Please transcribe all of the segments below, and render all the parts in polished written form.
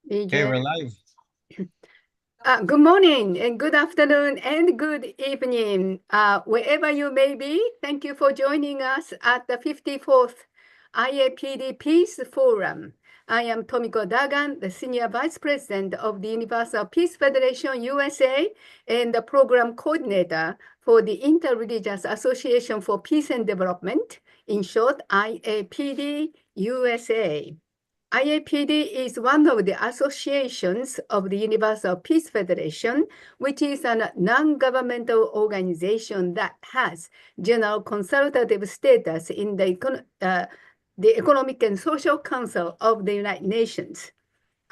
Okay, AJ. we're live. Good morning and good afternoon and good evening, wherever you may be. Thank you for joining us at the 54th IAPD Peace Forum. I am Tomiko Dagan, the Senior Vice President of the Universal Peace Federation USA and the Program Coordinator for the Interreligious Association for Peace and Development, in short, IAPD USA. IAPD is one of the associations of the Universal Peace Federation, which is a non-governmental organization that has general consultative status in the Economic and Social Council of the United Nations.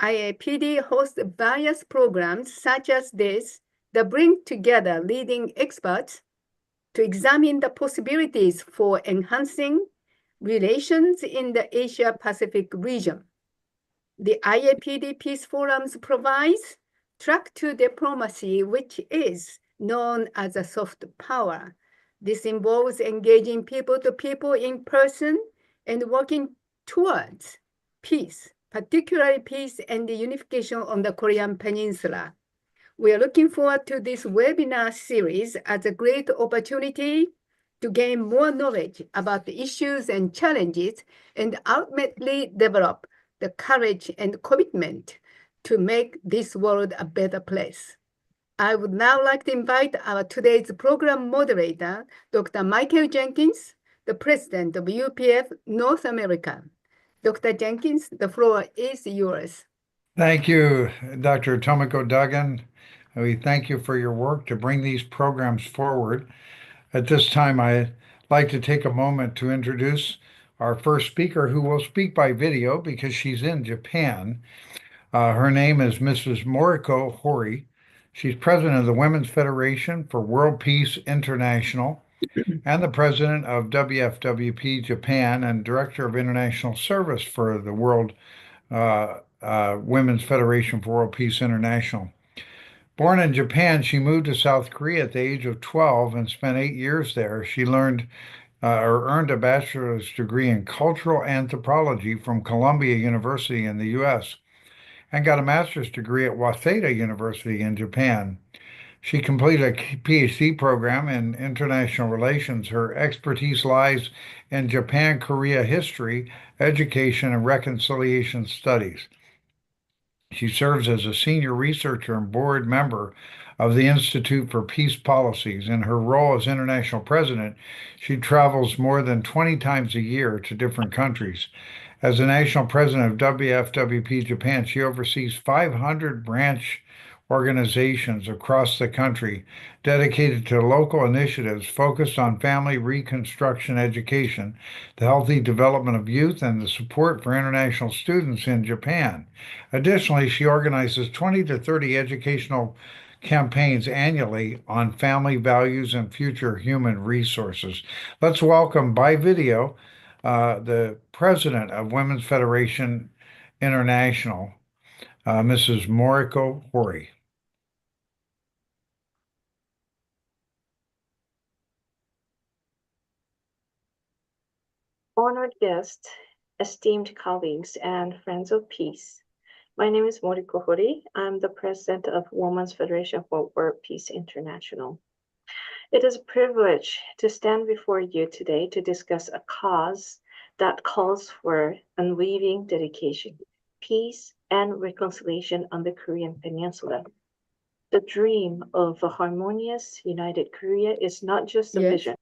IAPD hosts various programs such as this that bring together leading experts to examine the possibilities for enhancing relations in the Asia-Pacific region. The IAPD Peace Forums provides track to diplomacy, which is known as a soft power. This involves engaging people to people in person and working towards peace, particularly peace and the unification on the Korean Peninsula. We are looking forward to this webinar series as a great opportunity to gain more knowledge about the issues and challenges and ultimately develop the courage and commitment to make this world a better place. I would now like to invite our today's program moderator, Dr. Michael Jenkins, the president of UPF North America. Dr. Jenkins, the floor is yours. Thank you, Dr. Tomiko Duggan. We thank you for your work to bring these programs forward. At this time, I'd like to take a moment to introduce our first speaker who will speak by video because she's in Japan. Her name is Mrs. Moriko Hori. She's president of the Women's Federation for World Peace International and the president of WFWP Japan and director of international service for the World Women's Federation for World Peace International. Born in Japan, she moved to South Korea at the age of 12 and spent 8 years there. She earned a bachelor's degree in cultural anthropology from Columbia University in the U.S. and got a master's degree at Waseda University in Japan. She completed a PhD program in international relations. Her expertise lies in Japan-Korea history, education, and reconciliation studies. She serves as a senior researcher and board member of the Institute for Peace Policies. In her role as international president, she travels more than 20 times a year to different countries. As the national president of WFWP Japan, she oversees 500 branch organizations across the country dedicated to local initiatives focused on family reconstruction education, the healthy development of youth, and the support for international students in Japan. Additionally, she organizes 20 to 30 educational campaigns annually on family values and future human resources. Let's welcome by video the president of Women's Federation International, Mrs. Moriko Hori. Honored guests, esteemed colleagues, and friends of peace. My name is Moriko Hori. I'm the president of Women's Federation for World Peace International. It is a privilege to stand before you today to discuss a cause that calls for unwavering dedication, peace, and reconciliation on the Korean Peninsula. The dream of a harmonious, united Korea is not just a Yes. vision.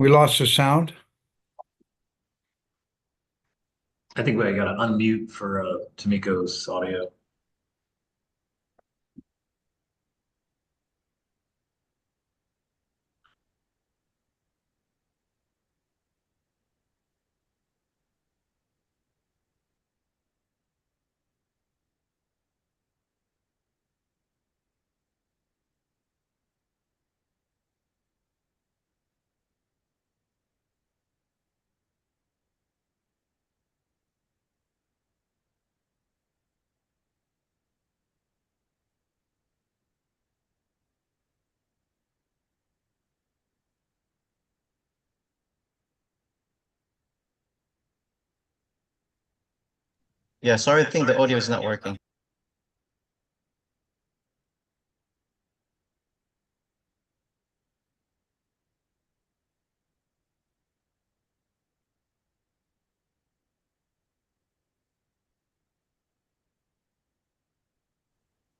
We lost the sound. I think we got to unmute for Tomiko's audio. Yeah, sorry, I think the audio is not working.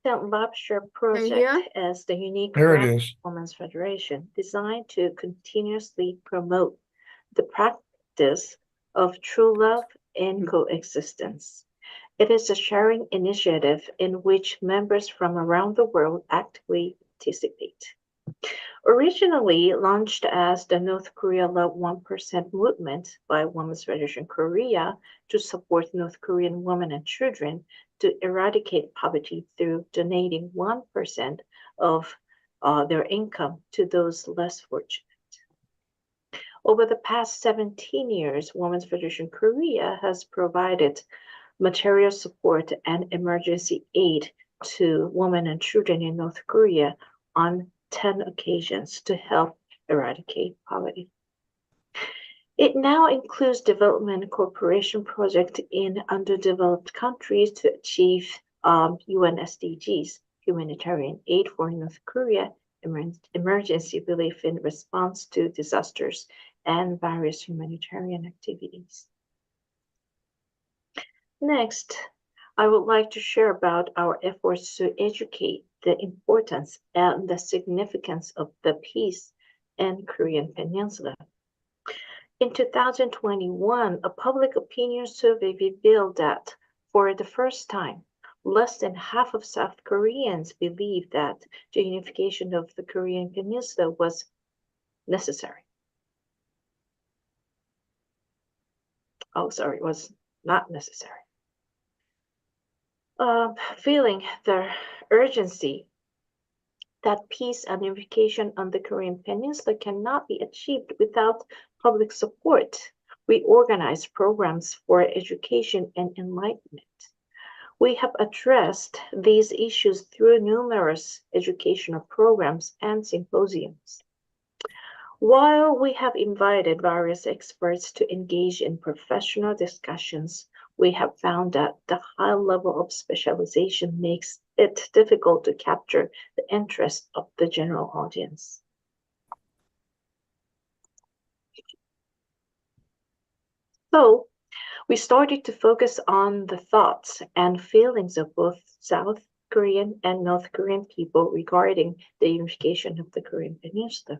St. Lobster Project Yeah. is the unique There it brand is. of Women's Federation designed to continuously promote the practice of true love and coexistence. It is a sharing initiative in which members from around the world actively participate. Originally launched as the North Korea Love 1% movement by Women's Federation Korea to support North Korean women and children to eradicate poverty through donating 1% of their income to those less fortunate. Over the past 17 years, Women's Federation Korea has provided material support and emergency aid to women and children in North Korea on 10 occasions to help eradicate poverty. It now includes development cooperation projects in underdeveloped countries to achieve UN SDGs, humanitarian aid for North Korea, emergency relief in response to disasters, and various humanitarian activities. Next, I would like to share about our efforts to educate the importance and the significance of the peace in Korean Peninsula. In 2021, a public opinion survey revealed that for the first time, less than half of South Koreans believed that the unification of the Korean Peninsula was necessary. Was not necessary. Feeling the urgency that peace and unification on the Korean Peninsula cannot be achieved without public support. We organize programs for education and enlightenment. We have addressed these issues through numerous educational programs and symposiums. While we have invited various experts to engage in professional discussions, we have found that the high level of specialization makes it difficult to capture the interest of the general audience. So, we started to focus on the thoughts and feelings of both South Korean and North Korean people regarding the unification of the Korean Peninsula.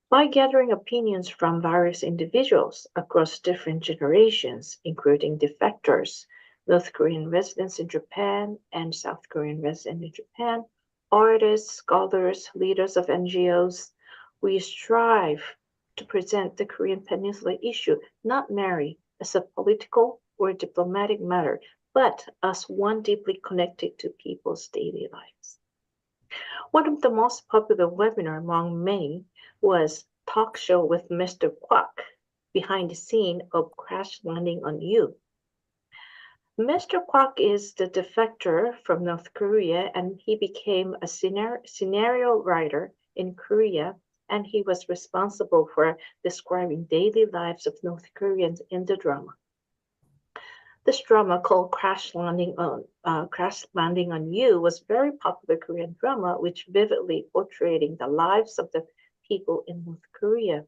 By gathering opinions from various individuals across different generations, including defectors, North Korean residents in Japan and South Korean residents in Japan, artists, scholars, leaders of NGOs, we strive to present the Korean Peninsula issue not merely as a political or diplomatic matter, but as one deeply connected to people's daily lives. One of the most popular webinars among many was Talk Show with Mr. Kwok, behind the scene of Crash Landing on You. Mr. Kwok is the defector from North Korea, and he became a scenario writer in Korea, and he was responsible for describing daily lives of North Koreans in the drama. This drama called Crash Landing on You was very popular Korean drama, which vividly portraying the lives of the people in North Korea.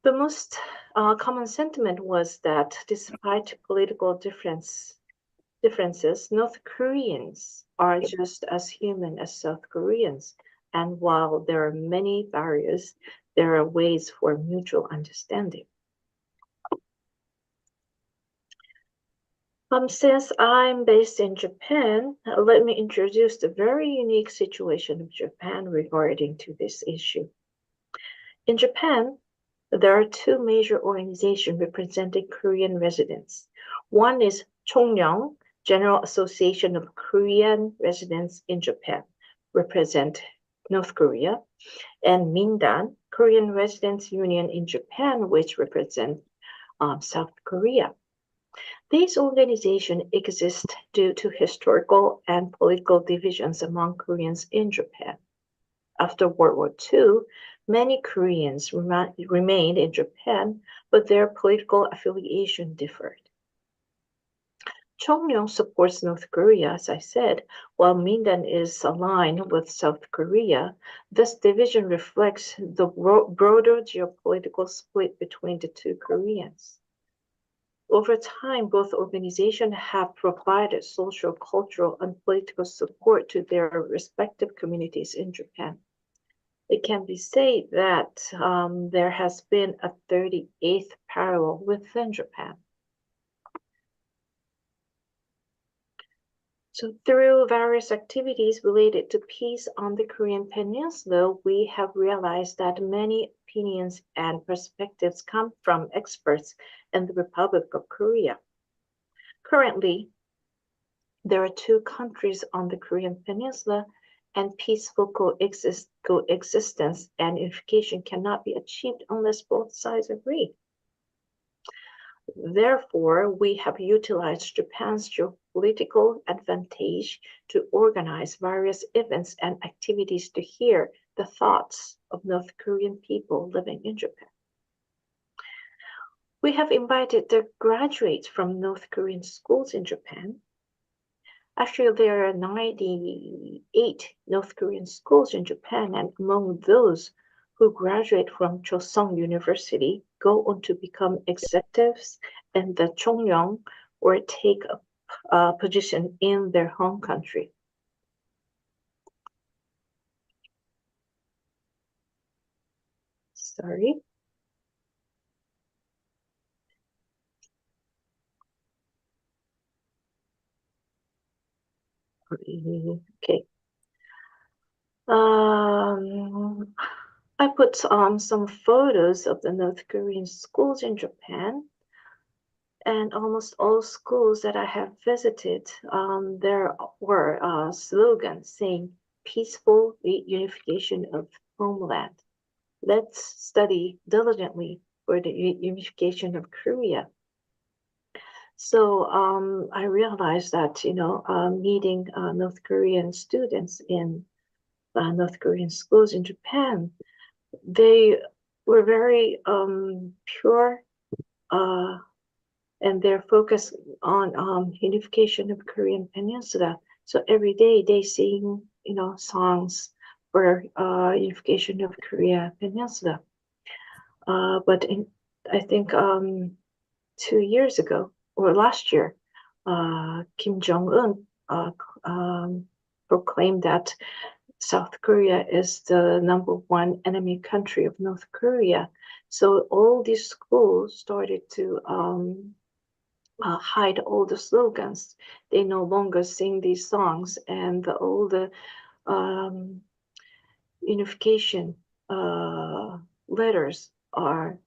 The most common sentiment was that despite political differences, North Koreans are just as human as South Koreans. And while there are many barriers, there are ways for mutual understanding. Since I'm based in Japan, let me introduce the very unique situation of Japan regarding to this issue. In Japan, there are two major organizations representing Korean residents. One is Chongnyeong, General Association of Korean Residents in Japan, represent North Korea, and Mindan, Korean Residents Union in Japan, which represent South Korea. These organizations exist due to historical and political divisions among Koreans in Japan. After World War II, many Koreans remained in Japan, but their political affiliation differed. Chongnyeong supports North Korea, as I said, while Mindan is aligned with South Korea. This division reflects the broader geopolitical split between the two Koreans. Over time, both organizations have provided social, cultural, and political support to their respective communities in Japan. It can be said that there has been a 38th parallel within Japan. So through various activities related to peace on the Korean Peninsula, we have realized that many opinions and perspectives come from experts in the Republic of Korea. Currently, there are two countries on the Korean Peninsula, and peaceful coexistence and unification cannot be achieved unless both sides agree. Therefore, we have utilized Japan's geopolitical advantage to organize various events and activities to hear the thoughts of North Korean people living in Japan. We have invited the graduates from North Korean schools in Japan. Actually, there are 98 North Korean schools in Japan, and among those who graduate from Chosun University go on to become executives in the Chongnyeong or take a position in their home country. Sorry. Okay. I put some photos of the North Korean schools in Japan, and almost all schools that I have visited, there were slogans saying peaceful reunification of homeland. Let's study diligently for the unification of Korea. So I realized that, meeting North Korean students in North Korean schools in Japan, they were very pure and they're focused on unification of Korean Peninsula. So every day they sing, songs for unification of Korea Peninsula. But I think 2 years ago or last year, Kim Jong-un proclaimed that South Korea is the #1 enemy country of North Korea. So all these schools started to hide all the slogans. They no longer sing these songs, and all the unification letters are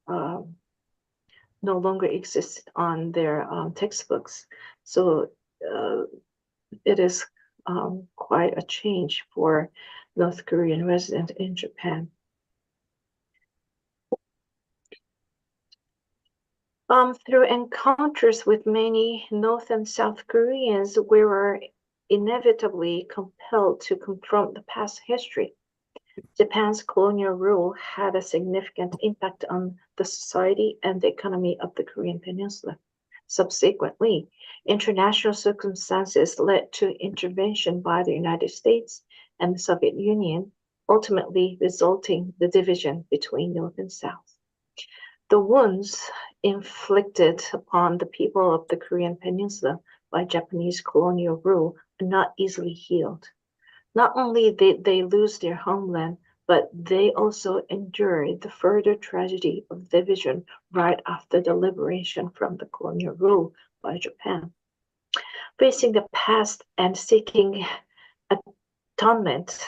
no longer exist on their textbooks. So it is quite a change for North Korean residents in Japan. Through encounters with many North and South Koreans, we were inevitably compelled to confront the past history. Japan's colonial rule had a significant impact on the society and the economy of the Korean Peninsula. Subsequently, international circumstances led to intervention by the United States and the Soviet Union, ultimately resulting in the division between North and South. The wounds inflicted upon the people of the Korean Peninsula by Japanese colonial rule are not easily healed. Not only did they lose their homeland, but they also endured the further tragedy of division right after the liberation from the colonial rule by Japan. Facing the past and seeking atonement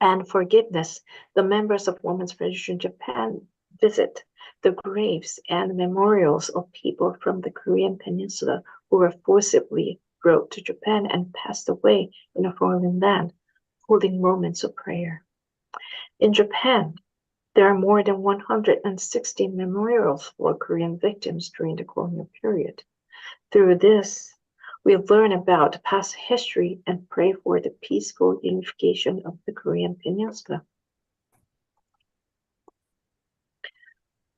and forgiveness, the members of Women's Federation Japan visit the graves and memorials of people from the Korean Peninsula who were forcibly brought to Japan and passed away in a foreign land, holding moments of prayer. In Japan, there are more than 160 memorials for Korean victims during the colonial period. Through this, we learn about past history and pray for the peaceful unification of the Korean Peninsula.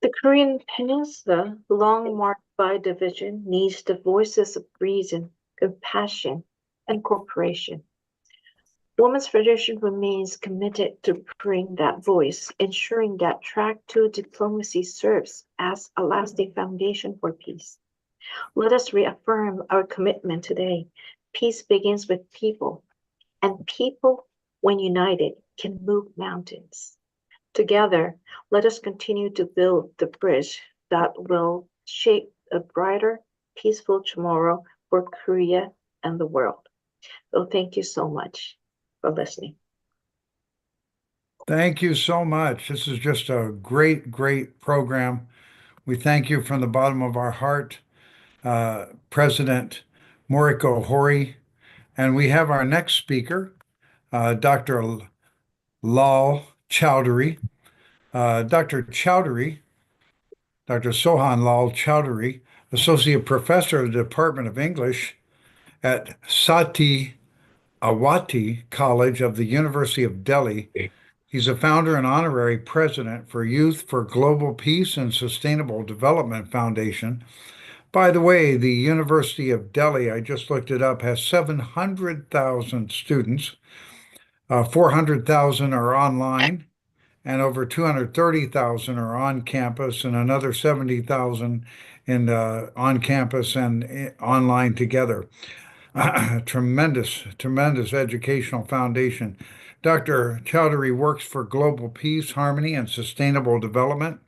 The Korean Peninsula, long marked by division, needs the voices of reason, compassion, and cooperation. Women's Federation remains committed to bring that voice, ensuring that Track 2 diplomacy serves as a lasting foundation for peace. Let us reaffirm our commitment today. Peace begins with people, and people, when united, can move mountains. Together, let us continue to build the bridge that will shape a brighter, peaceful tomorrow for Korea and the world. So thank you so much for listening. Thank you so much. This is just a great, great program. We thank you from the bottom of our heart, President Moriko Hori. And we have our next speaker, Dr. Lal Chowdhury. Dr. Chowdhury, Dr. Sohan Lal Chowdhury, Associate Professor of the Department of English at Sati Awati College of the University of Delhi. He's a founder and honorary president for Youth for Global Peace and Sustainable Development Foundation. By the way, the University of Delhi, I just looked it up, has 700,000 students. 400,000 are online, and over 230,000 are on campus, and another 70,000 in on campus and online together. Tremendous, tremendous educational foundation. Dr. Chowdhury works for global peace, harmony, and sustainable development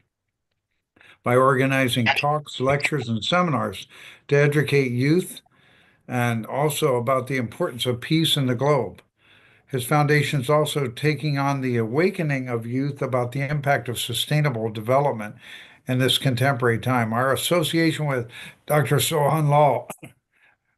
by organizing talks, lectures, and seminars to educate youth and also about the importance of peace in the globe. His foundation is also taking on the awakening of youth about the impact of sustainable development in this contemporary time. Our association with Dr. Sohan Lal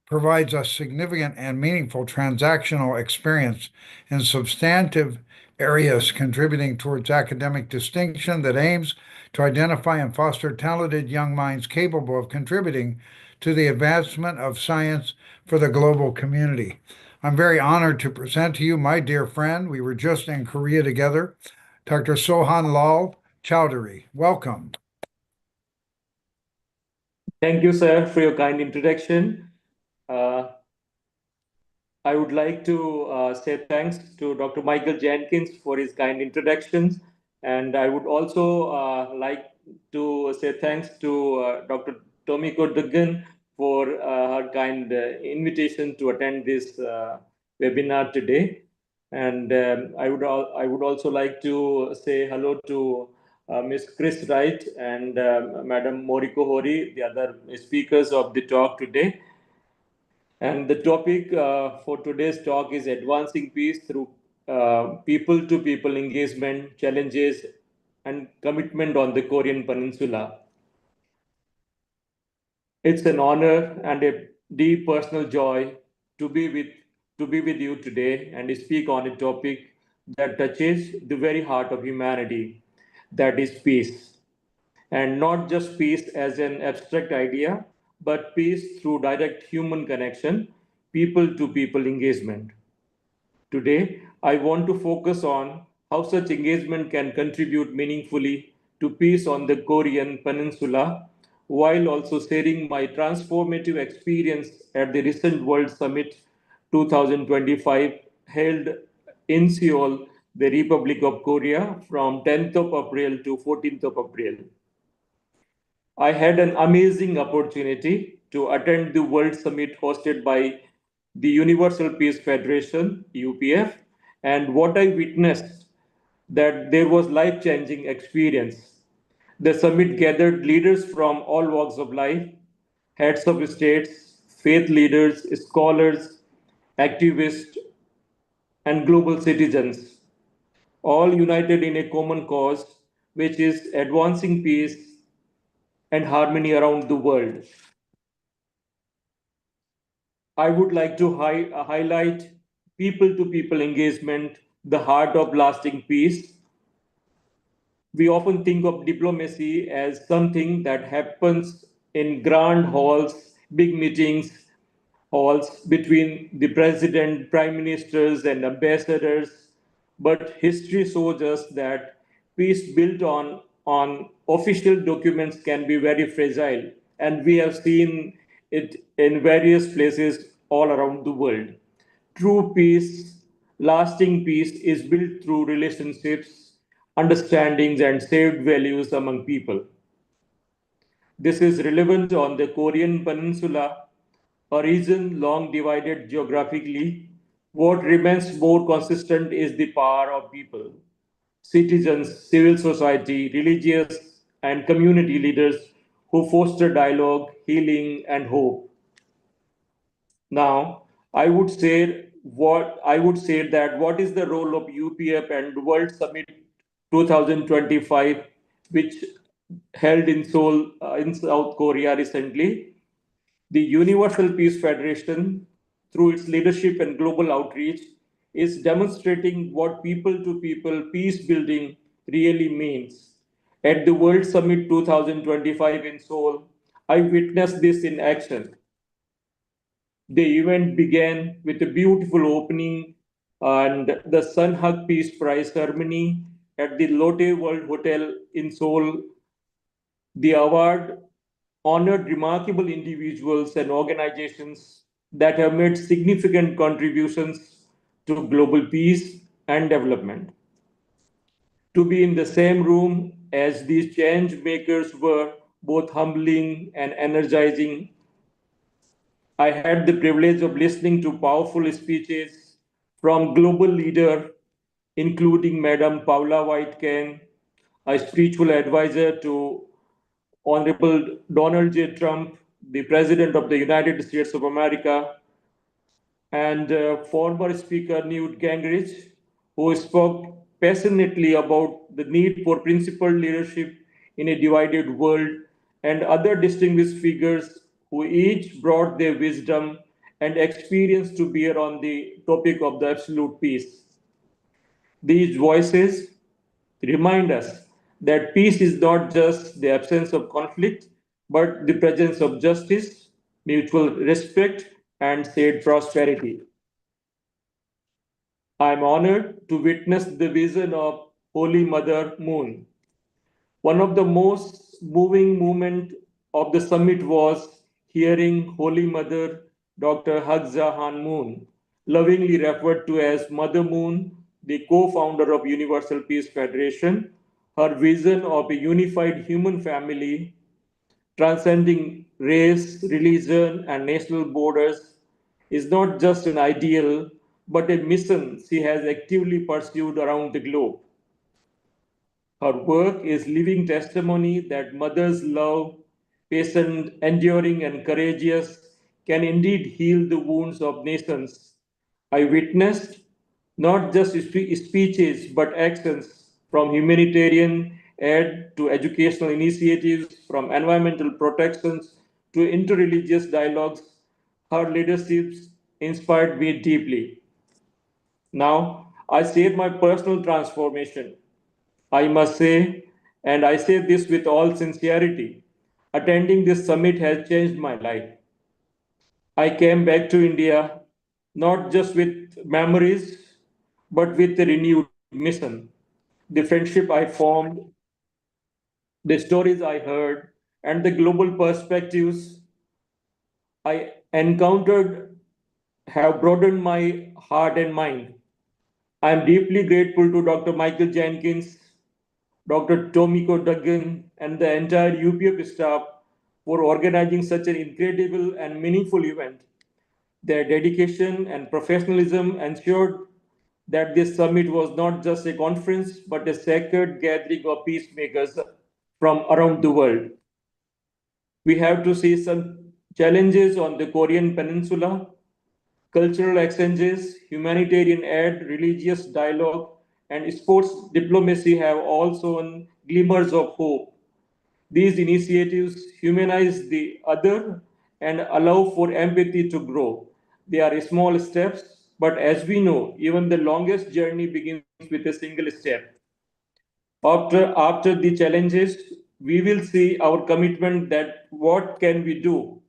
provides us significant and meaningful transactional experience in substantive areas contributing towards academic distinction that aims to identify and foster talented young minds capable of contributing to the advancement of science for the global community. I'm very honored to present to you my dear friend. We were just in Korea together, Dr. Sohan Lal Chowdhury. Welcome. Thank you, sir, for your kind introduction. I would like to say thanks to Dr. Michael Jenkins for his kind introductions. And I would also like to say thanks to Dr. Tomiko Duggan for her kind invitation to attend this webinar today. And I would also like to say hello to Ms. Chris Wright and Madam Moriko Hori, the other speakers of the talk today. And the topic for today's talk is advancing peace through people-to-people engagement, challenges, and commitment on the Korean Peninsula. It's an honor and a deep personal joy to be with you today and speak on a topic that touches the very heart of humanity, that is peace. And not just peace as an abstract idea, but peace through direct human connection, people to people engagement. Today, I want to focus on how such engagement can contribute meaningfully to peace on the Korean Peninsula, while also sharing my transformative experience at the recent World Summit 2025 held in Seoul, the Republic of Korea from 10th of April to 14th of April. I had an amazing opportunity to attend the World Summit hosted by the Universal Peace Federation, UPF, and what I witnessed that there was life-changing experience. The summit gathered leaders from all walks of life, heads of states, faith leaders, scholars, activists, and global citizens, all united in a common cause, which is advancing peace and harmony around the world. I would like to highlight people to people engagement, the heart of lasting peace. We often think of diplomacy as something that happens in grand halls, big meetings, halls between the president, prime ministers, and ambassadors. But history shows us that peace built on official documents can be very fragile. And we have seen it in various places all around the world. True peace, lasting peace, is built through relationships, understandings, and shared values among people. This is relevant on the Korean Peninsula, a region long divided geographically. What remains more consistent is the power of people, citizens, civil society, religious, and community leaders who foster dialogue, healing, and hope. Now, I would say that what is the role of UPF and World Summit 2025, which held in Seoul, in South Korea recently? The Universal Peace Federation, through its leadership and global outreach, is demonstrating what people to people peace building really means. At the World Summit 2025 in Seoul, I witnessed this in action. The event began with a beautiful opening and the Sun Hug Peace Prize ceremony at the Lotte World Hotel in Seoul. The award honored remarkable individuals and organizations that have made significant contributions to global peace and development. To be in the same room as these change makers were both humbling and energizing. I had the privilege of listening to powerful speeches from global leaders, including Madam Paula White Cain, a spiritual advisor to Honorable Donald J. Trump, the President of the United States of America, and former Speaker Newt Gingrich, who spoke passionately about the need for principled leadership in a divided world, and other distinguished figures who each brought their wisdom and experience to bear on the topic of the absolute peace. These voices remind us that peace is not just the absence of conflict, but the presence of justice, mutual respect, and shared prosperity. I am honored to witness the vision of Holy Mother Moon. One of the most moving moments of the summit was hearing Holy Mother Dr. Hag Jahan Moon, lovingly referred to as Mother Moon, the co-founder of Universal Peace Federation. Her vision of a unified human family transcending race, religion, and national borders is not just an ideal, but a mission she has actively pursued around the globe. Her work is living testimony that mother's love, patient, enduring, and courageous, can indeed heal the wounds of nations. I witnessed not just speeches but actions, from humanitarian aid to educational initiatives, from environmental protections to interreligious dialogues. Her leadership inspired me deeply. Now, I share my personal transformation. I must say, and I say this with all sincerity, attending this summit has changed my life. I came back to India not just with memories, but with a renewed mission. The friendship I formed, the stories I heard, and the global perspectives I encountered have broadened my heart and mind. I am deeply grateful to Dr. Michael Jenkins, Dr. Tomiko Duggan, and the entire UPF staff for organizing such an incredible and meaningful event. Their dedication and professionalism ensured that this summit was not just a conference, but a sacred gathering of peacemakers from around the world. We have to see some challenges on the Korean Peninsula: cultural exchanges, humanitarian aid, religious dialogue, and sports diplomacy have also shown glimmers of hope. These initiatives humanize the other and allow for empathy to grow. They are small steps, but as we know, even the longest journey begins with a single step. After the challenges, we will see our commitment that what can we do.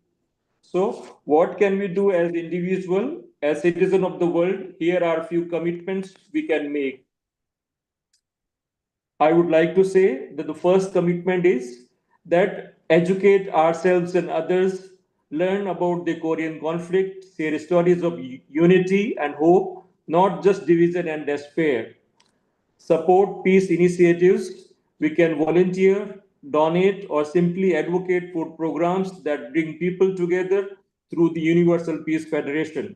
So, what can we do as individual, as citizen of the world? Here are a few commitments we can make. I would like to say that the first commitment is that educate ourselves and others, learn about the Korean conflict, share stories of unity and hope, not just division and despair. Support peace initiatives. We can volunteer, donate, or simply advocate for programs that bring people together through the Universal Peace Federation.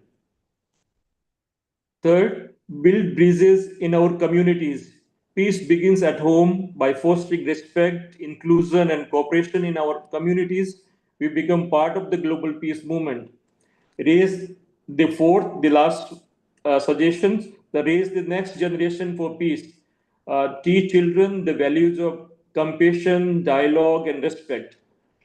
Third, build bridges in our communities. Peace begins at home. By fostering respect, inclusion, and cooperation in our communities, we become part of the global peace movement. Raise the fourth, the last suggestions, the raise the next generation for peace. Teach children the values of compassion, dialogue, and respect.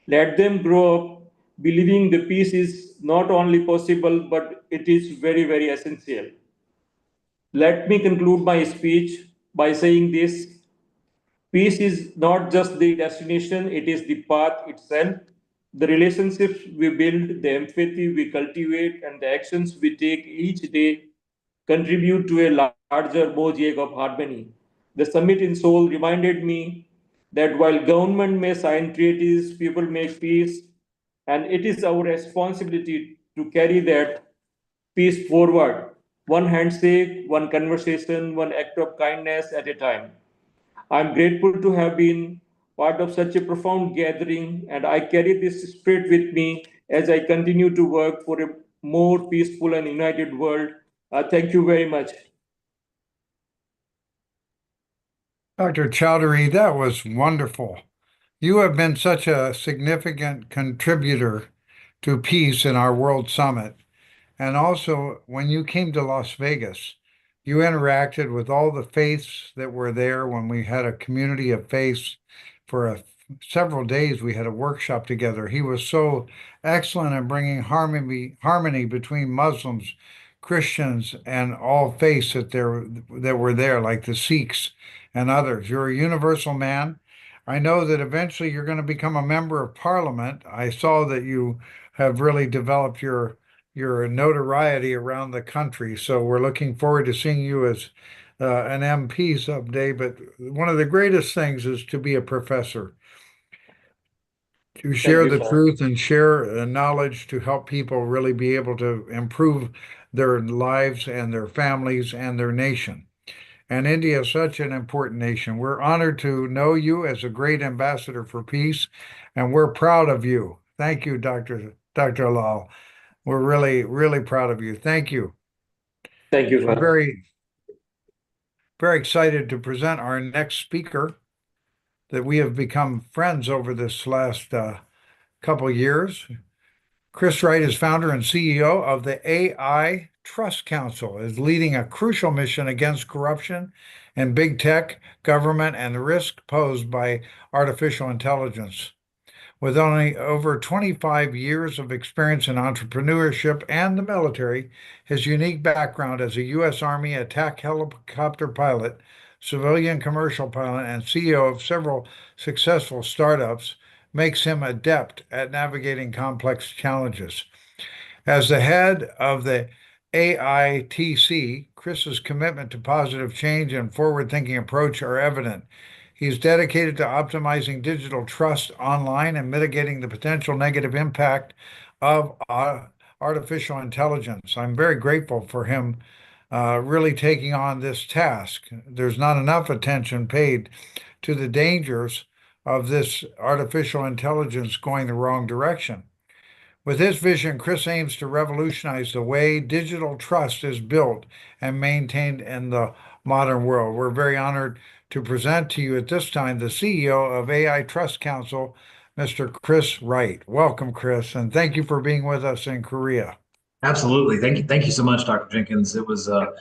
Let them grow up believing the peace is not only possible, but it is very, very essential. Let me conclude my speech by saying this: peace is not just the destination, it is the path itself. The relationships we build, the empathy we cultivate, and the actions we take each day contribute to a larger mosaic of harmony. The summit in Seoul reminded me that while government may sign treaties, people make peace, and it is our responsibility to carry that peace forward, one handshake, one conversation, one act of kindness at a time. I'm grateful to have been part of such a profound gathering, and I carry this spirit with me as I continue to work for a more peaceful and united world. Thank you very much. Dr. Chowdhury, that was wonderful. You have been such a significant contributor to peace in our World Summit. And also, when you came to Las Vegas, you interacted with all the faiths that were there when we had a community of faiths for several days. We had a workshop together. He was so excellent in bringing harmony between Muslims, Christians, and all faiths that were there, like the Sikhs and others. You're a universal man. I know that eventually you're going to become a member of parliament. I saw that you have really developed your notoriety around the country. So we're looking forward to seeing you as an MP someday. But one of the greatest things is to be a professor, to share You, the sir. truth and share knowledge to help people really be able to improve their lives and their families and their nation. And India is such an important nation. We're honored to know you as a great ambassador for peace, and we're proud of you. Thank you, Dr. Lal. We're really, really proud of you. Thank you. Thank you, I'm sir. very excited to present our next speaker that we have become friends over this last couple years. Chris Wright is founder and CEO of the AI Trust Council, is leading a crucial mission against corruption and big tech, government, and the risk posed by artificial intelligence. With only over 25 years of experience in entrepreneurship and the military, his unique background as a U.S. Army attack helicopter pilot, civilian commercial pilot, and CEO of several successful startups makes him adept at navigating complex challenges. As the head of the AITC, Chris's commitment to positive change and forward-thinking approach are evident. He's dedicated to optimizing digital trust online and mitigating the potential negative impact of artificial intelligence. I'm very grateful for him really taking on this task. There's not enough attention paid to the dangers of this artificial intelligence going the wrong direction. With his vision, Chris aims to revolutionize the way digital trust is built and maintained in the modern world. We're very honored to present to you at this time the CEO of AI Trust Council, Mr. Chris Wright. Welcome, Chris, and thank you for being with us in Korea. Absolutely. Thank you so much, Dr. Jenkins. It was a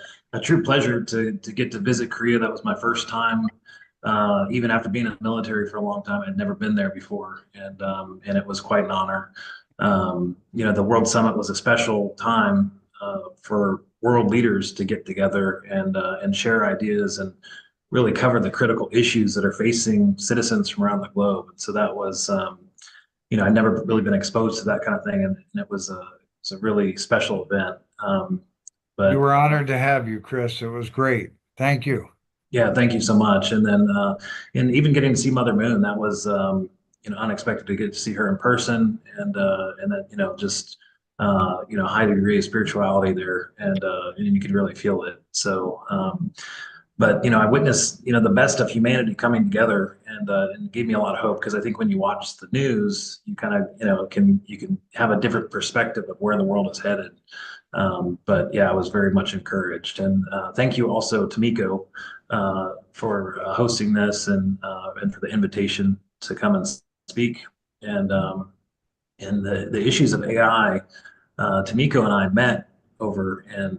true pleasure to get to visit Korea. That was my first time. Even after being in the military for a long time, I'd never been there before, and it was quite an honor. The World Summit was a special time for world leaders to get together and share ideas and really cover the critical issues that are facing citizens from around the globe. And so that was, I'd never really been exposed to that kind of thing, and it was a really special event. But We were honored to have you, Chris. It was great. Thank you. yeah, thank you so much. And then, and even getting to see Mother Moon, that was, unexpected to get to see her in person, and then, just, high degree of spirituality there, and you could really feel it. So, but I witnessed the best of humanity coming together, and it gave me a lot of hope, because I think when you watch the news, you kind of you can have a different perspective of where the world is headed. But yeah, I was very much encouraged, and thank you also to Miko for hosting this, and for the invitation to come and speak, and the issues of AI. Tamiko and I met over in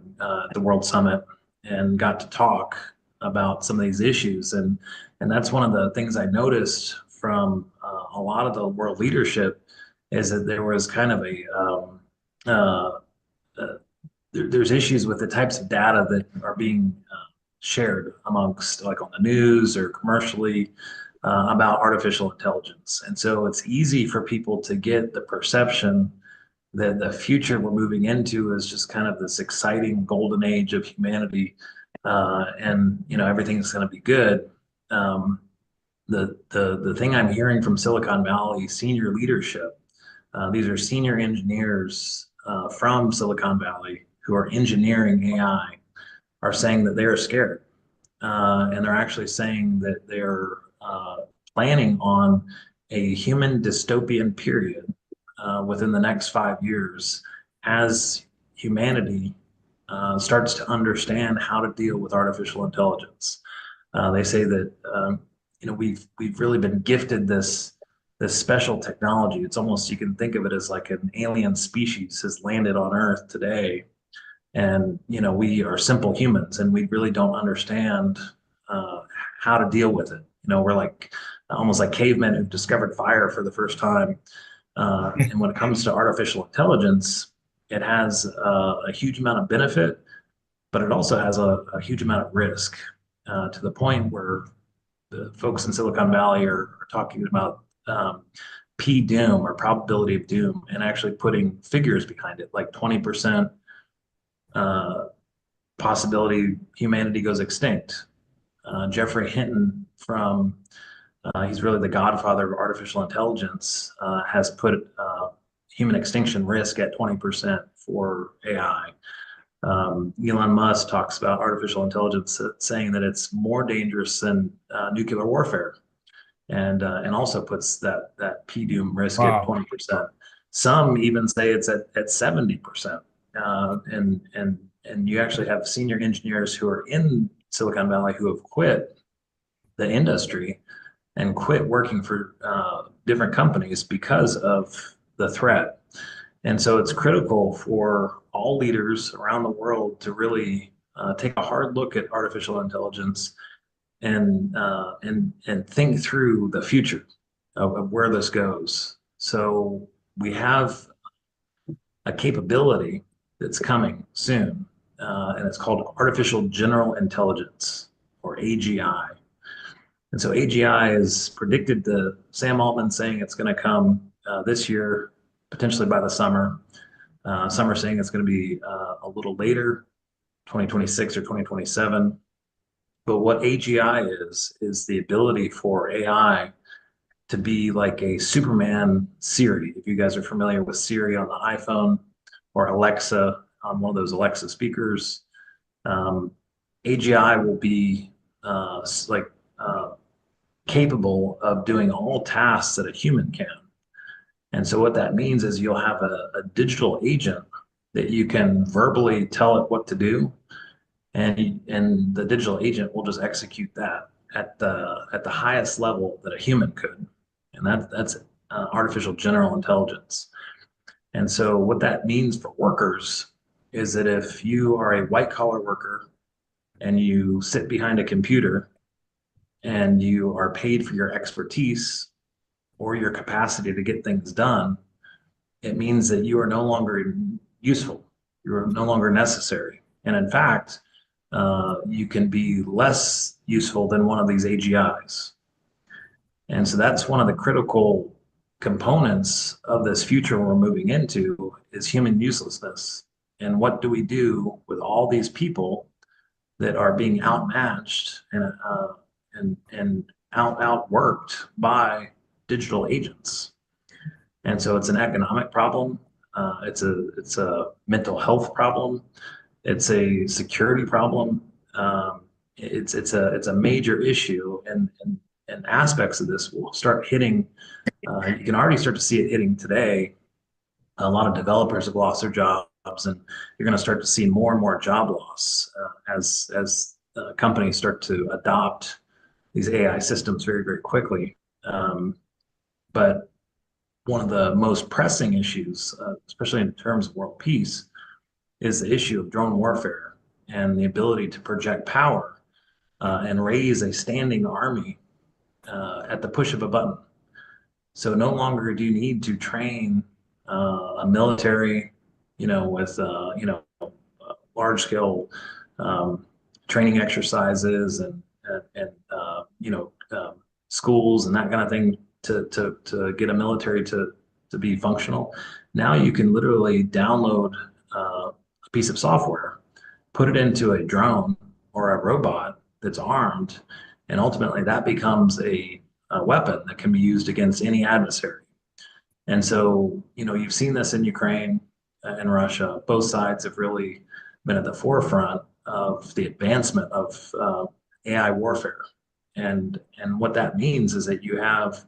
the World Summit and got to talk about some of these issues, and that's one of the things I noticed from a lot of the world leadership, is that there was kind of there's issues with the types of data that are being shared amongst, like, on the news or commercially, about artificial intelligence. And so it's easy for people to get the perception that the future we're moving into is just kind of this exciting golden age of humanity, and everything's going to be good. The thing I'm hearing from Silicon Valley senior leadership, these are senior engineers from Silicon Valley who are engineering AI, are saying that they are scared, and they're actually saying that they're planning on a human dystopian period within the next 5 years, as humanity starts to understand how to deal with artificial intelligence. They say that we've really been gifted this special technology. It's almost, you can think of it as like an alien species has landed on Earth today, and we are simple humans, and we really don't understand how to deal with it. We're like almost like cavemen who've discovered fire for the first time. And when it comes to artificial intelligence, it has a huge amount of benefit, but it also has a huge amount of risk, to the point where the folks in Silicon Valley are talking about P doom, or probability of doom, and actually putting figures behind it, like 20% possibility humanity goes extinct. Jeffrey Hinton he's really the godfather of artificial intelligence, has put human extinction risk at 20% for AI. Elon Musk talks about artificial intelligence, saying that it's more dangerous than nuclear warfare, and also puts that P-doom risk at 20%. Some even say it's at 70%. And you actually have senior engineers who are in Silicon Valley who have quit the industry and quit working for different companies because of the threat. And so it's critical for all leaders around the world to really take a hard look at artificial intelligence, and think through the future of where this goes. So we have a capability that's coming soon, and it's called Artificial General Intelligence, or AGI. And so AGI is predicted to, Sam Altman saying it's going to come this year, potentially by the summer. Some are saying it's going to be a little later, 2026 or 2027. But what AGI is the ability for AI to be like a Superman Siri. If you guys are familiar with Siri on the iPhone, or Alexa on one of those Alexa speakers, AGI will be capable of doing all tasks that a human can. And so what that means is you'll have a digital agent that you can verbally tell it what to do, and the digital agent will just execute that at the highest level that a human could, and that's artificial general intelligence. And so what that means for workers is that if you are a white collar worker and you sit behind a computer and you are paid for your expertise or your capacity to get things done, it means that you are no longer useful. You are no longer necessary. And in fact, you can be less useful than one of these AGIs. And so that's one of the critical components of this future we're moving into is human uselessness. And what do we do with all these people that are being outmatched and outworked by digital agents? And so it's an economic problem. It's a mental health problem. It's a security problem. It's a major issue, and aspects of this will start hitting. You can already start to see it hitting today. A lot of developers have lost their jobs, and you're going to start to see more and more job loss as companies start to adopt these AI systems very, very quickly. But one of the most pressing issues, especially in terms of world peace, is the issue of drone warfare and the ability to project power and raise a standing army at the push of a button. So no longer do you need to train a military, with large scale training exercises and schools and that kind of thing to get a military to be functional. Now you can literally download a piece of software, put it into a drone or a robot that's armed, and ultimately that becomes a weapon that can be used against any adversary. And so, you've seen this in Ukraine and Russia. Both sides have really been at the forefront of the advancement of AI warfare. And what that means is that you have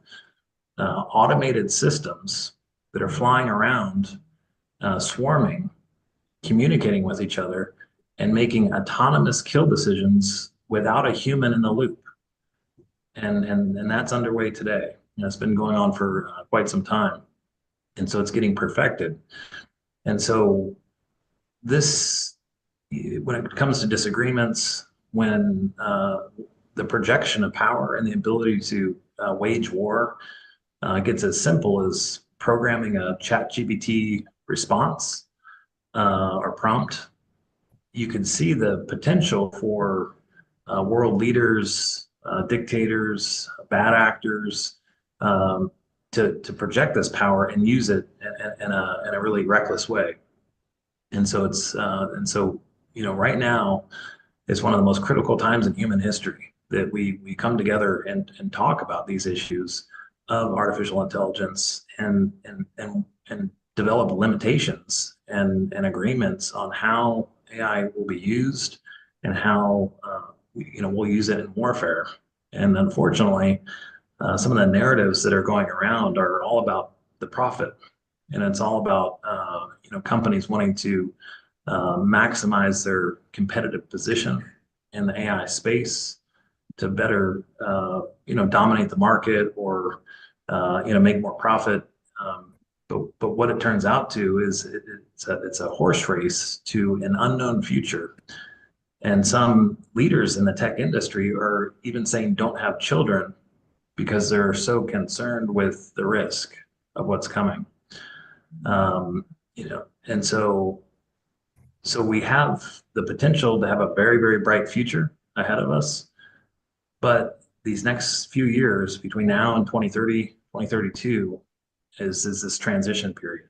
automated systems that are flying around, swarming, communicating with each other, and making autonomous kill decisions without a human in the loop. And that's underway today. It's been going on for quite some time. And so it's getting perfected. And so this, when it comes to disagreements, when the projection of power and the ability to wage war gets as simple as programming a ChatGPT response or prompt, you can see the potential for world leaders, dictators, bad actors to project this power and use it in a really reckless way. And so right now is one of the most critical times in human history that we come together and talk about these issues of artificial intelligence and develop limitations and agreements on how AI will be used and how we'll use it in warfare. And unfortunately, some of the narratives that are going around are all about the profit, and it's all about companies wanting to maximize their competitive position in the AI space to better dominate the market or make more profit. But what it turns out to is it's a horse race to an unknown future. And some leaders in the tech industry are even saying don't have children because they're so concerned with the risk of what's coming. And so we have the potential to have a very, very bright future ahead of us. But these next few years between now and 2030, 2032 is this transition period.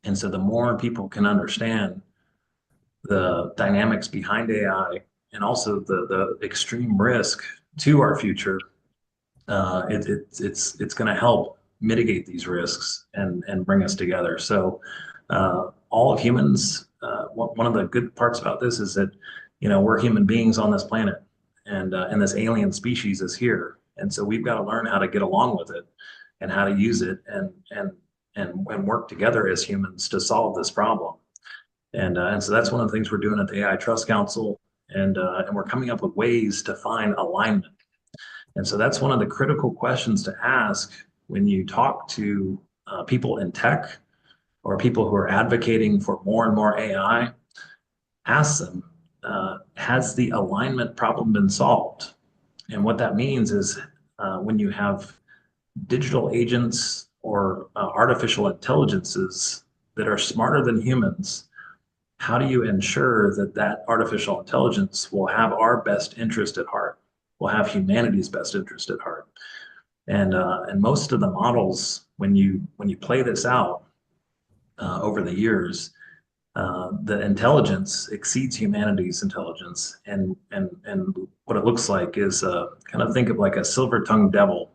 And so the more people can understand the dynamics behind AI and also the extreme risk to our future, it's going to help mitigate these risks and bring us together. So all of humans, one of the good parts about this is that we're human beings on this planet, and this alien species is here, and so we've got to learn how to get along with it and how to use it and and work together as humans to solve this problem. And so that's one of the things we're doing at the AI Trust Council, and we're coming up with ways to find alignment. And so that's one of the critical questions to ask when you talk to people in tech or people who are advocating for more and more AI. Ask them, has the alignment problem been solved? And what that means is when you have digital agents or artificial intelligences that are smarter than humans, how do you ensure that that artificial intelligence will have our best interest at heart, will have humanity's best interest at heart? And most of the models, when you play this out over the years, the intelligence exceeds humanity's intelligence, and what it looks like is kind of think of like a silver-tongued devil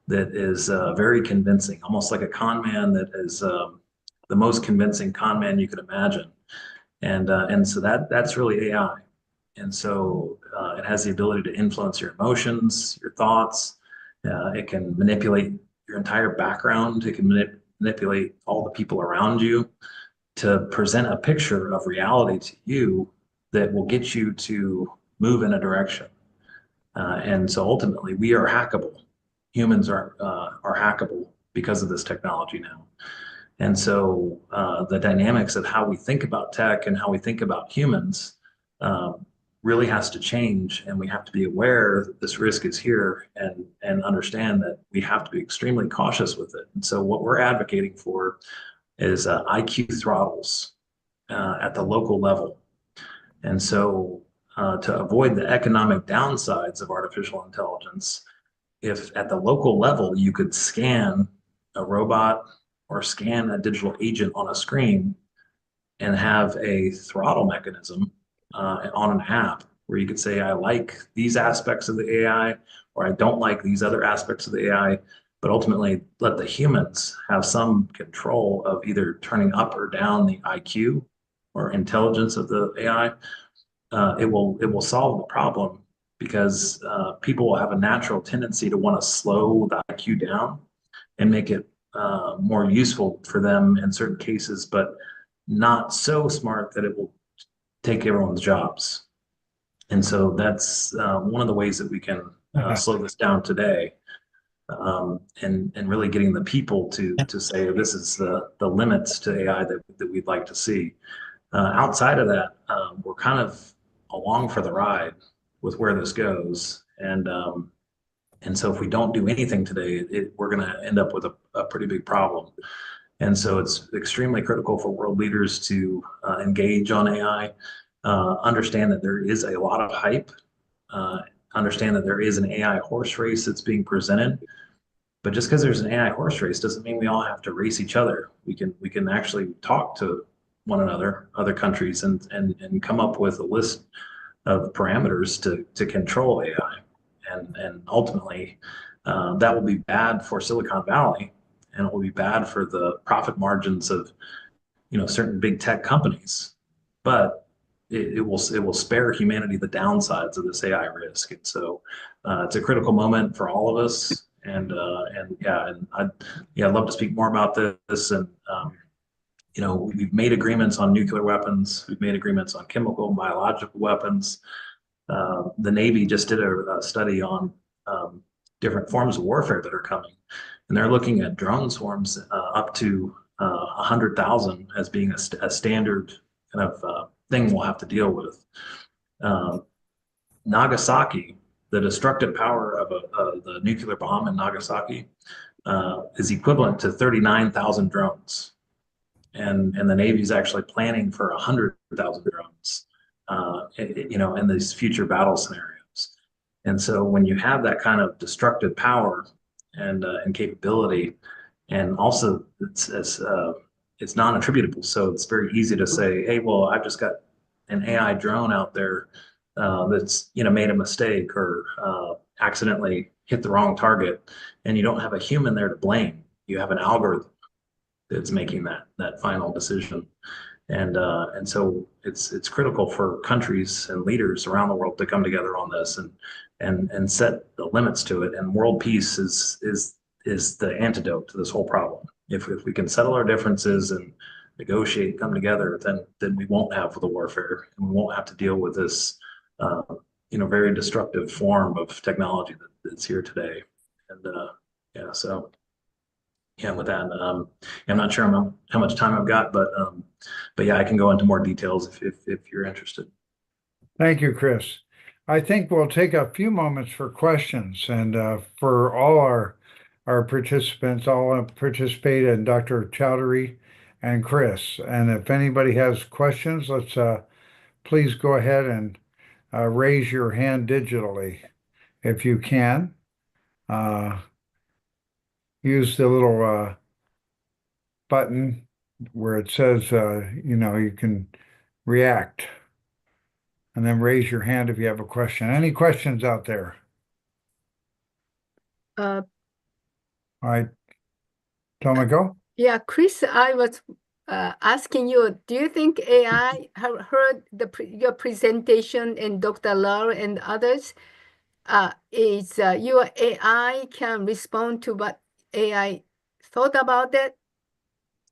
that is very convincing, almost like a con man that is the most convincing con man you could imagine. And so that's really AI. And so it has the ability to influence your emotions, your thoughts. It can manipulate your entire background. It can manipulate all the people around you to present a picture of reality to you that will get you to move in a direction. And so ultimately, we are hackable. Humans are hackable because of this technology now. And so the dynamics of how we think about tech and how we think about humans really has to change, and we have to be aware that this risk is here and understand that we have to be extremely cautious with it. And so what we're advocating for is IQ throttles at the local level. And so to avoid the economic downsides of artificial intelligence, if at the local level you could scan a robot or scan a digital agent on a screen and have a throttle mechanism on an app where you could say, I like these aspects of the AI, or I don't like these other aspects of the AI, but ultimately let the humans have some control of either turning up or down the IQ or intelligence of the AI. It will solve the problem, because people will have a natural tendency to want to slow the IQ down and make it more useful for them in certain cases, but not so smart that it will take everyone's jobs. And so that's one of the ways that we can slow this down today, and really getting the people to say this is the limits to AI that we'd like to see. Outside of that, we're kind of along for the ride with where this goes, and so if we don't do anything today, we're going to end up with a pretty big problem. And so it's extremely critical for world leaders to engage on AI, understand that there is a lot of hype, understand that there is an AI horse race that's being presented. But just because there's an AI horse race doesn't mean we all have to race each other. We can actually talk to one another, other countries, and come up with a list of parameters to control AI. And ultimately, that will be bad for Silicon Valley, and it will be bad for the profit margins of certain big tech companies. But it will spare humanity the downsides of this AI risk. And so it's a critical moment for all of us. And I'd love to speak more about this. And we've made agreements on nuclear weapons. We've made agreements on chemical and biological weapons. The Navy just did a study on different forms of warfare that are coming, and they're looking at drone swarms up to 100,000 as being a standard kind of thing we'll have to deal with. Nagasaki, the destructive power of the nuclear bomb in Nagasaki is equivalent to 39,000 drones, and the Navy is actually planning for 100,000 drones. In these future battle scenarios. And so when you have that kind of destructive power and capability, and also it's non-attributable, so it's very easy to say, hey, well, I've just got an AI drone out there that's made a mistake or accidentally hit the wrong target, and you don't have a human there to blame. You have an algorithm that's making that final decision. And so it's critical for countries and leaders around the world to come together on this and set the limits to it. And world peace is the antidote to this whole problem. If we can settle our differences and negotiate, come together, then we won't have the warfare, and we won't have to deal with this, uh, very destructive form of technology that's here today. And yeah, so yeah, with that, I'm not sure how much time I've got, but yeah, I can go into more details if you're interested. Thank you, Chris. I think we'll take a few moments for questions, and for all our participants, all participate in Dr. Chowdhury and Chris. And if anybody has questions, let's please go ahead and raise your hand digitally if you can. Use the little button where it says, you can react, and then raise your hand if you have a question. Any questions out there? Uh, All right, Tomiko? yeah, Chris, I was asking you, do you think AI have heard your presentation and Dr. Lau and others? Is your AI can respond to what AI thought about it,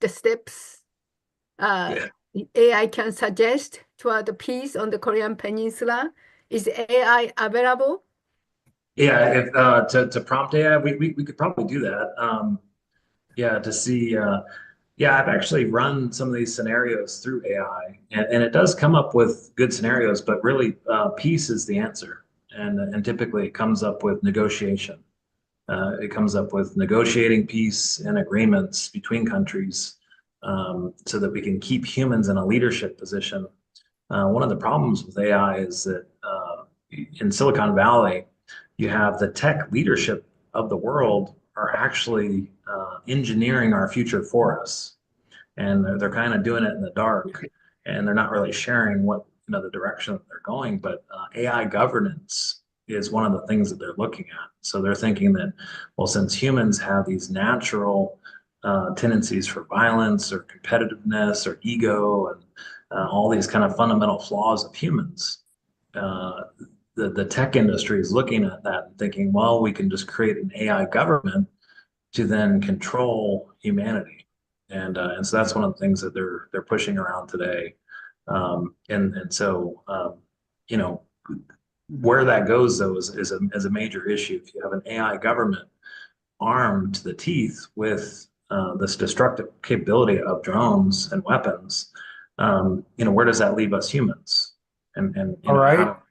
the steps Yeah. AI can suggest toward the peace on the Korean Peninsula? Is AI available? Yeah, if to prompt AI, we could probably do that. Yeah, to see. Yeah, I've actually run some of these scenarios through AI, and it does come up with good scenarios, but really, peace is the answer, and typically it comes up with negotiation. It comes up with negotiating peace and agreements between countries, so that we can keep humans in a leadership position. One of the problems with AI is that in Silicon Valley, you have the tech leadership of the world are actually engineering our future for us, and they're kind of doing it in the dark, and they're not really sharing what the direction that they're going. But AI governance is one of the things that they're looking at. So they're thinking that, well, since humans have these natural tendencies for violence or competitiveness or ego and all these kind of fundamental flaws of humans, uh, the tech industry is looking at that and thinking, well, we can just create an AI government to then control humanity, and so that's one of the things that they're pushing around today, and so you know where that goes though is a major issue. If you have an AI government armed to the teeth with this destructive capability of drones and weapons, where does that leave us humans? And All right. how,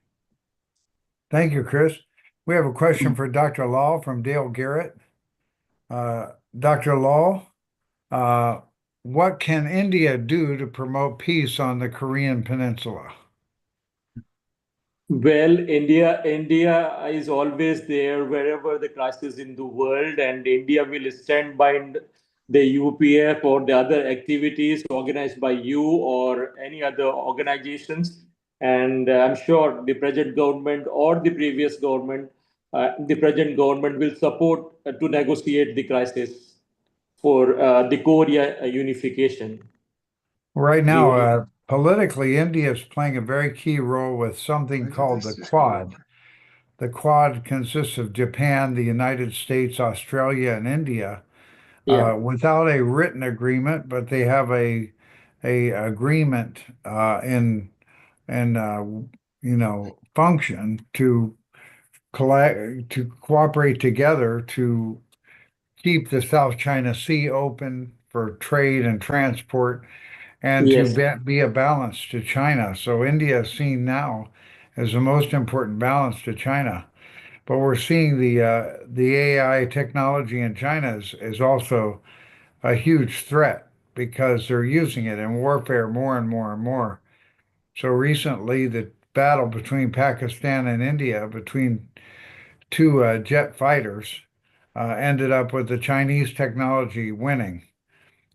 Thank you, Chris. We have a question for Dr. Law from Dale Garrett. Dr. Law, what can India do to promote peace on the Korean Peninsula? Well, India is always there wherever the crisis in the world, and India will stand by the UPF or the other activities organized by you or any other organizations. And I'm sure the present government or the previous government, the present government will support to negotiate the crisis for the Korea unification. Right We now, will, politically, India is playing a very key role with something called the Quad. The Quad consists of Japan, the United States, Australia, and India, yeah, without a written agreement, but they have a agreement in function to cooperate together to keep the South China Sea open for trade and transport, and to yes, be a balance to China. So India is seen now as the most important balance to China. But we're seeing the AI technology in China is also a huge threat because they're using it in warfare more and more and more. So recently, the battle between Pakistan and India, between two jet fighters, ended up with the Chinese technology winning.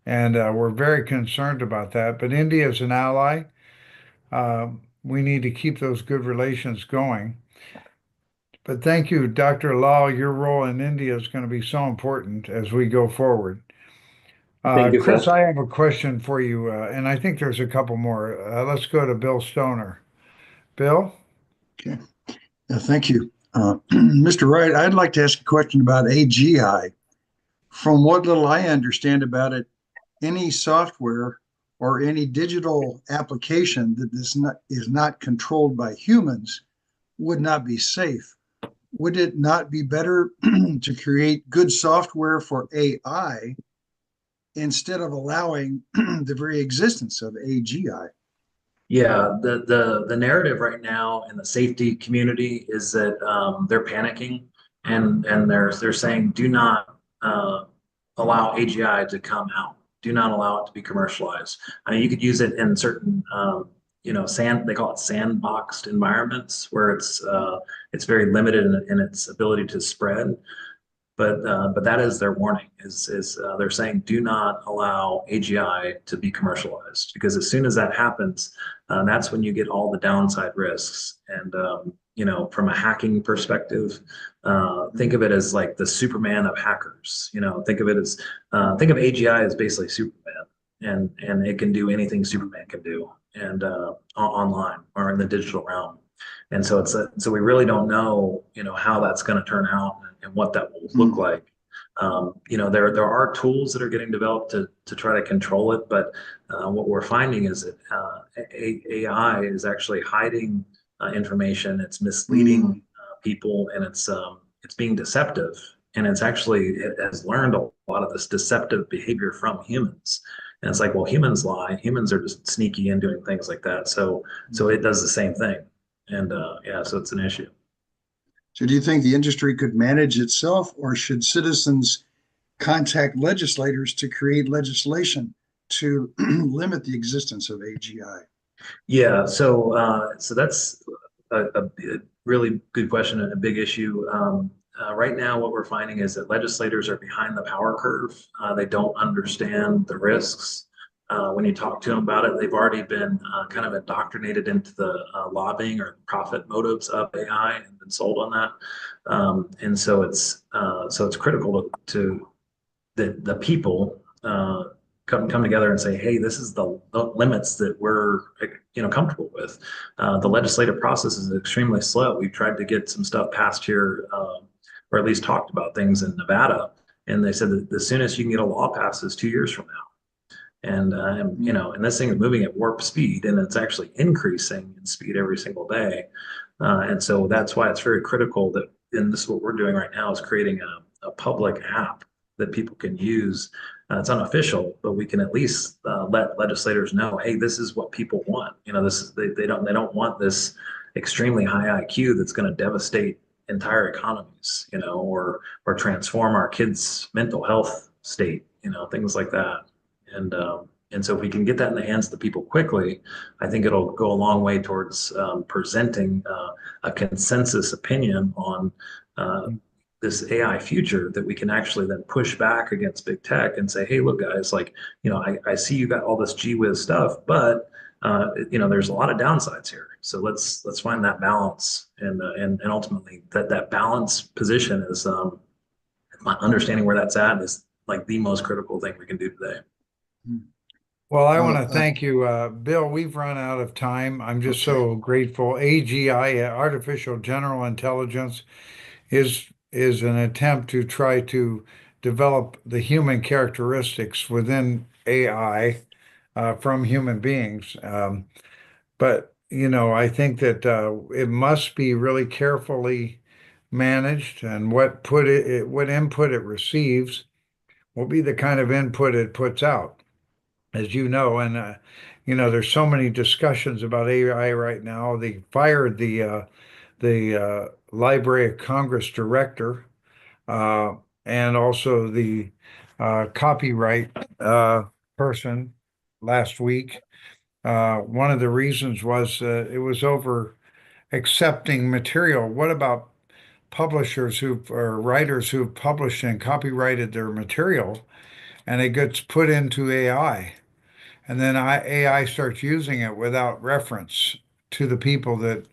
And we're very concerned about that. But India is an ally. We need to keep those good relations going. But thank you, Dr. Lal. Your role in India is going to be so important as we go forward. thank you, Chris, sir. I have a question for you, and I think there's a couple more. Let's go to Bill Stoner. Bill? Okay. Thank you. Mr. Wright, I'd like to ask a question about AGI. from what little I understand about it, any software or any digital application that is not controlled by humans would not be safe. Would it not be better to create good software for AI instead of allowing the very existence of AGI? Yeah, the narrative right now in the safety community is that they're panicking and they're saying do not allow AGI to come out. Do not allow it to be commercialized. I mean, you could use it in certain they call it sandboxed environments where it's very limited in its ability to spread. But that is their warning is they're saying do not allow AGI to be commercialized because as soon as that happens, that's when you get all the downside risks. And from a hacking perspective, think of it as like the Superman of hackers. Think of it as think of AGI as basically Superman, and it can do anything Superman can do, and online or in the digital realm. And so so we really don't know, how that's going to turn out and what that will look like. There are tools that are getting developed to try to control it, but what we're finding is that AI is actually hiding information. It's misleading people, and it's being deceptive. And it has learned a lot of this deceptive behavior from humans. And it's like, well, humans lie. Humans are just sneaky and doing things like that. So it does the same thing. And so it's an issue. So do you think the industry could manage itself, or should citizens contact legislators to create legislation to limit the existence of AGI? Yeah, so that's a really good question and a big issue. Right now, what we're finding is that legislators are behind the power curve. They don't understand the risks. When you talk to them about it, they've already been kind of indoctrinated into the lobbying or profit motives of AI and been sold on that. And so it's critical to the people come together and say, hey, this is the limits that we're comfortable with. The legislative process is extremely slow. We've tried to get some stuff passed here, or at least talked about things in Nevada, and they said that the soonest you can get a law passed is 2 years from now. And this thing is moving at warp speed, and it's actually increasing in speed every single day. And so that's why it's very critical that, and this is what we're doing right now, is creating a public app that people can use. It's unofficial, but we can at least let legislators know, hey, this is what people want. They don't want this extremely high IQ that's going to devastate entire economies, or transform our kids' mental health state, things like that. And so if we can get that in the hands of the people quickly, I think it'll go a long way towards presenting a consensus opinion on this AI future that we can actually then push back against big tech and say, hey, look, guys, like, I see you got all this gee whiz stuff, but there's a lot of downsides here. So let's find that balance, and ultimately that balance position is understanding where that's at is like the most critical thing we can do today. Well, I want to thank you, Bill. We've run out of time. I'm just so grateful. AGI, artificial general intelligence, is an attempt to try to develop the human characteristics within AI from human beings. But I think that it must be really carefully managed, and what input it receives will be the kind of input it puts out, as you know. And there's so many discussions about AI right now. They fired the Library of Congress director, and also the copyright person last week. One of the reasons was it was over accepting material. What about publishers or writers who've published and copyrighted their material, and it gets put into AI, and then AI starts using it without reference to the people that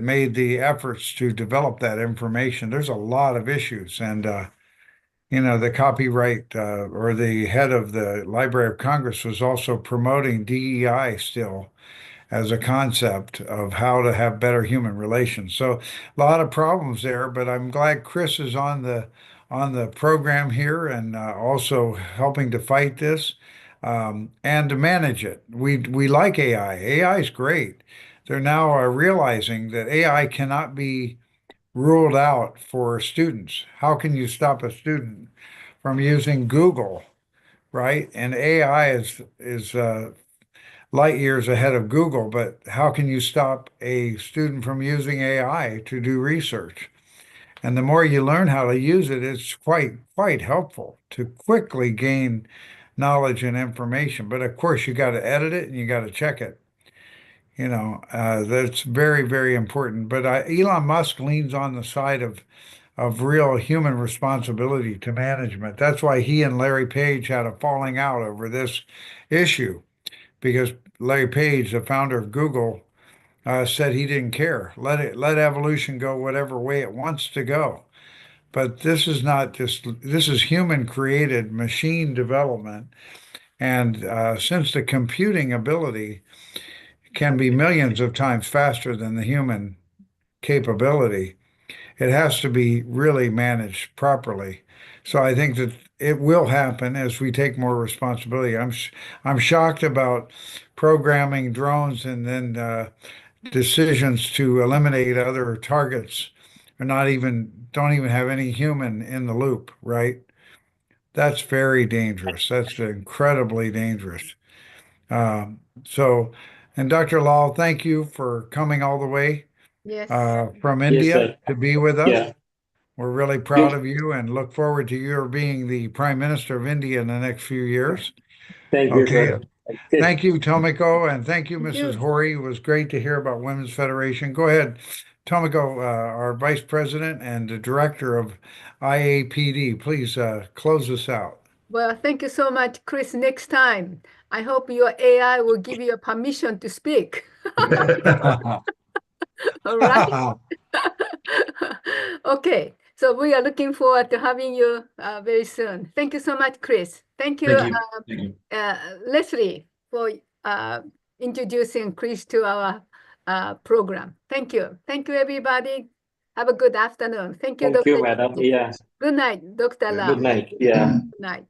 made the efforts to develop that information? There's a lot of issues, and the copyright or the head of the Library of Congress was also promoting DEI still, as a concept of how to have better human relations. So a lot of problems there, but I'm glad Chris is on the program here and also helping to fight this and to manage it. We like AI. AI is great. They're now realizing that AI cannot be ruled out for students. How can you stop a student from using Google, right? And AI is light years ahead of Google, but how can you stop a student from using AI to do research? And the more you learn how to use it, it's quite helpful to quickly gain knowledge and information. But of course, you got to edit it and you got to check it. That's very important. But Elon Musk leans on the side of real human responsibility to management. That's why he and Larry Page had a falling out over this issue, because Larry Page, the founder of Google, said he didn't care. Let evolution go whatever way it wants to go. But this is not just this is human created machine development, and since the computing ability can be millions of times faster than the human capability, it has to be really managed properly. So I think that it will happen as we take more responsibility. I'm shocked about programming drones and then decisions to eliminate other targets or don't even have any human in the loop, right? That's very dangerous. That's incredibly dangerous. So, and Dr. Lal, thank you for coming all the way Yes. from Yes, India sir. to be with us. Yeah. We're really proud of you and look forward to your being the Prime Minister of India in the next few years. Thank you, Okay. sir. Okay. Thank you, Tomiko, and thank you, Thank Mrs. you. Hori. It was great to hear about Women's Federation. Go ahead, Tomiko, our Vice President and the Director of IAPD. Please close us out. Well, thank you so much, Chris. Next time, I hope your AI will give you a permission to speak. All right. Okay. So we are looking forward to having you very soon. Thank you so much, Chris. Thank you, Thank you. Thank you. Leslie, for introducing Chris to our program. Thank you. Thank you, everybody. Have a good afternoon. Thank you, Thank you, Dr. madam. Yee. Yeah. Good night, Dr. Lam. Good night. Yeah. Good night.